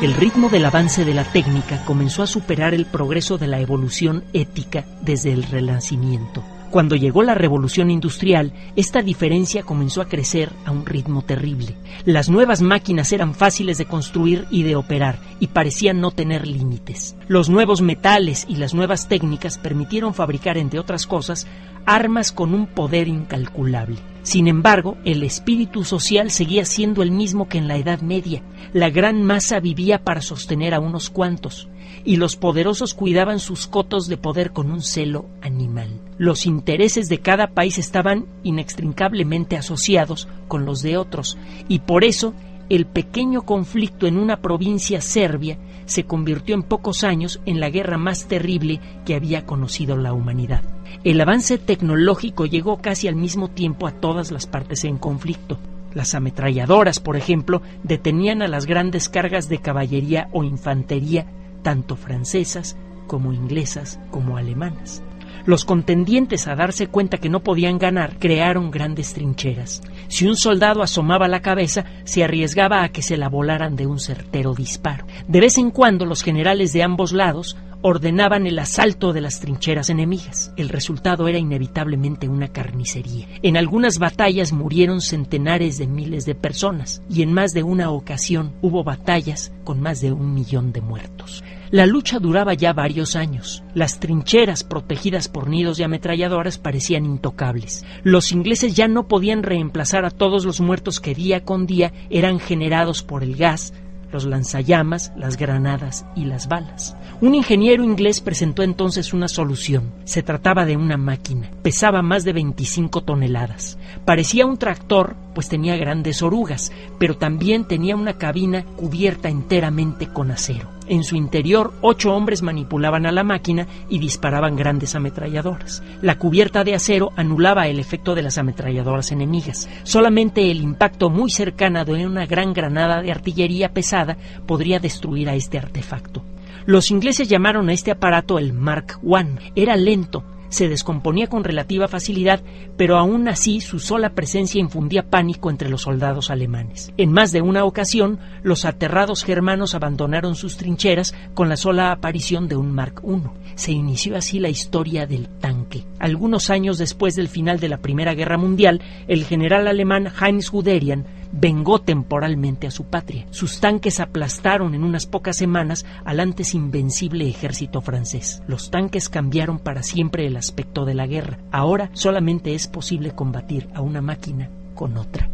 El ritmo del avance de la técnica comenzó a superar el progreso de la evolución ética desde el Renacimiento. Cuando llegó la Revolución Industrial, esta diferencia comenzó a crecer a un ritmo terrible. Las nuevas máquinas eran fáciles de construir y de operar, y parecían no tener límites. Los nuevos metales y las nuevas técnicas permitieron fabricar, entre otras cosas, armas con un poder incalculable. Sin embargo, el espíritu social seguía siendo el mismo que en la Edad Media. La gran masa vivía para sostener a unos cuantos, y los poderosos cuidaban sus cotos de poder con un celo animal. Los intereses de cada país estaban inextricablemente asociados con los de otros, y por eso el pequeño conflicto en una provincia serbia se convirtió en pocos años en la guerra más terrible que había conocido la humanidad. El avance tecnológico llegó casi al mismo tiempo a todas las partes en conflicto. Las ametralladoras, por ejemplo, detenían a las grandes cargas de caballería o infantería, tanto francesas como inglesas como alemanas. Los contendientes, a darse cuenta que no podían ganar, crearon grandes trincheras. Si un soldado asomaba la cabeza, se arriesgaba a que se la volaran de un certero disparo. De vez en cuando, los generales de ambos lados ordenaban el asalto de las trincheras enemigas. El resultado era inevitablemente una carnicería. En algunas batallas murieron centenares de miles de personas, y en más de una ocasión hubo batallas con más de 1 millón de muertos. La lucha duraba ya varios años. Las trincheras protegidas por nidos de ametralladoras parecían intocables. Los ingleses ya no podían reemplazar a todos los muertos que día con día eran generados por el gas, los lanzallamas, las granadas y las balas. Un ingeniero inglés presentó entonces una solución. Se trataba de una máquina. Pesaba más de 25 toneladas. Parecía un tractor, pues tenía grandes orugas, pero también tenía una cabina cubierta enteramente con acero. En su interior, 8 hombres manipulaban a la máquina y disparaban grandes ametralladoras. La cubierta de acero anulaba el efecto de las ametralladoras enemigas. Solamente el impacto muy cercano de una gran granada de artillería pesada podría destruir a este artefacto. Los ingleses llamaron a este aparato el Mark I. Era lento, se descomponía con relativa facilidad, pero aún así su sola presencia infundía pánico entre los soldados alemanes. En más de una ocasión, los aterrados germanos abandonaron sus trincheras con la sola aparición de un Mark I. Se inició así la historia del tanque. Algunos años después del final de la Primera Guerra Mundial, el general alemán Heinz Guderian vengó temporalmente a su patria. Sus tanques aplastaron en unas pocas semanas al antes invencible ejército francés. Los tanques cambiaron para siempre el aspecto de la guerra. Ahora solamente es posible combatir a una máquina con otra.